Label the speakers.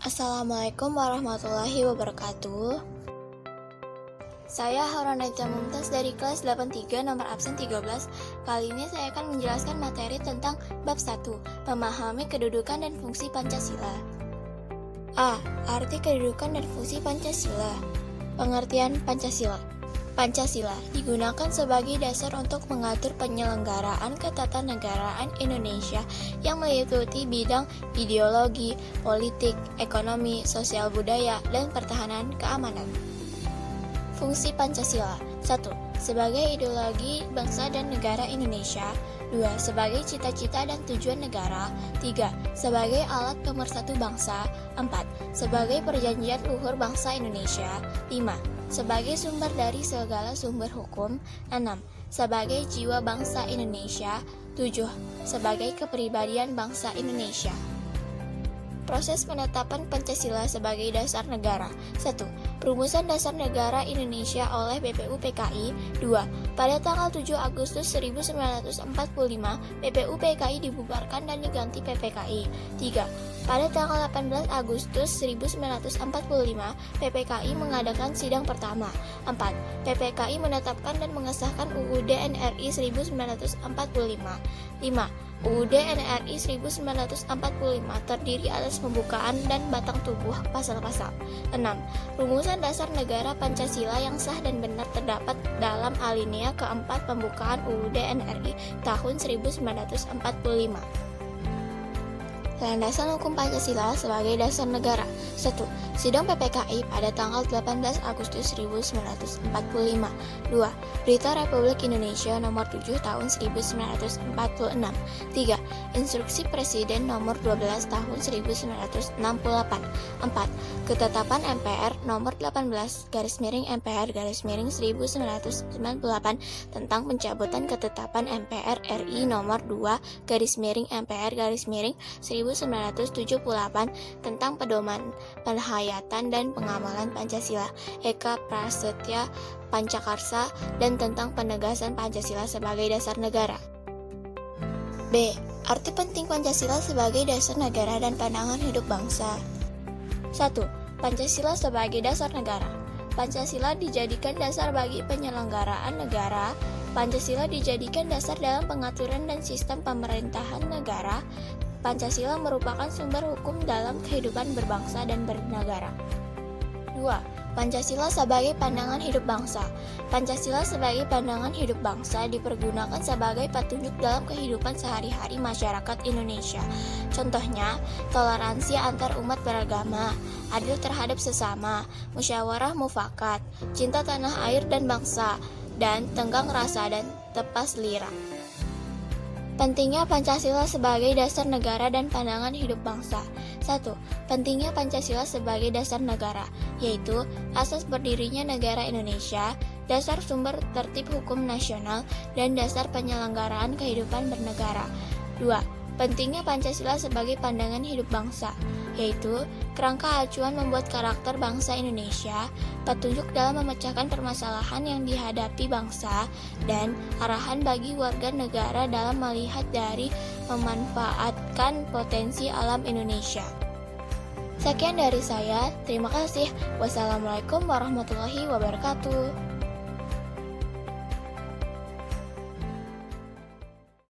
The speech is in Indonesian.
Speaker 1: Assalamualaikum warahmatullahi wabarakatuh. Saya Haroneta Mumtaz dari kelas 83 nomor absen 13. Kali ini saya akan menjelaskan materi tentang bab 1, memahami kedudukan dan fungsi Pancasila. A. Arti kedudukan dan fungsi Pancasila. Pengertian Pancasila. Pancasila digunakan sebagai dasar untuk mengatur penyelenggaraan ketatanegaraan Indonesia yang meliputi bidang ideologi, politik, ekonomi, sosial budaya, dan pertahanan keamanan. Fungsi Pancasila. 1. Sebagai ideologi bangsa dan negara Indonesia. 2. Sebagai cita-cita dan tujuan negara. 3. Sebagai alat pemersatu bangsa. 4. Sebagai perjanjian luhur bangsa Indonesia. 5. Sebagai sumber dari segala sumber hukum. 6. Sebagai jiwa bangsa Indonesia. 7. Sebagai kepribadian bangsa Indonesia. Proses penetapan Pancasila sebagai dasar negara. 1. Perumusan Dasar Negara Indonesia oleh BPUPKI. 2. Pada tanggal 7 Agustus 1945, BPUPKI dibubarkan dan diganti PPKI. 3. Pada tanggal 18 Agustus 1945, PPKI mengadakan sidang pertama. 4. PPKI menetapkan dan mengesahkan UUD NRI 1945. 5. UUD NRI 1945 terdiri atas pembukaan dan batang tubuh pasal-pasal. 6. Rumusan dasar negara Pancasila yang sah dan benar terdapat dalam alinea keempat pembukaan UUD NRI tahun 1945. Landasan hukum Pancasila sebagai dasar negara. 1. Sidang PPKI pada tanggal 18 Agustus 1945. 2. Berita Republik Indonesia nomor 7 tahun 1946. 3. Instruksi Presiden nomor 12 tahun 1968. 4. Ketetapan MPR nomor 18 /MPR /1998 tentang pencabutan ketetapan MPR RI nomor 2 /MPR /1978 tentang pedoman penghayatan dan pengamalan Pancasila Eka Prasetya Pancakarsa dan tentang penegasan Pancasila sebagai dasar negara. B. Arti penting Pancasila sebagai dasar negara dan pandangan hidup bangsa. 1. Pancasila sebagai dasar negara. Pancasila dijadikan dasar bagi penyelenggaraan negara. Pancasila dijadikan dasar dalam pengaturan dan sistem pemerintahan negara. Pancasila merupakan sumber hukum dalam kehidupan berbangsa dan bernegara. 2. Pancasila sebagai pandangan hidup bangsa. Pancasila sebagai pandangan hidup bangsa dipergunakan sebagai petunjuk dalam kehidupan sehari-hari masyarakat Indonesia. Contohnya, toleransi antar umat beragama, adil terhadap sesama, musyawarah mufakat, cinta tanah air dan bangsa, dan tenggang rasa dan tepas lira. Pentingnya Pancasila sebagai dasar negara dan pandangan hidup bangsa. 1. Pentingnya Pancasila sebagai dasar negara, yaitu asas berdirinya negara Indonesia, dasar sumber tertib hukum nasional, dan dasar penyelenggaraan kehidupan bernegara. 2. Pentingnya Pancasila sebagai pandangan hidup bangsa, yaitu kerangka acuan membuat karakter bangsa Indonesia, petunjuk dalam memecahkan permasalahan yang dihadapi bangsa, dan arahan bagi warga negara dalam melihat dari memanfaatkan potensi alam Indonesia. Sekian dari saya, terima kasih. Wassalamualaikum warahmatullahi wabarakatuh.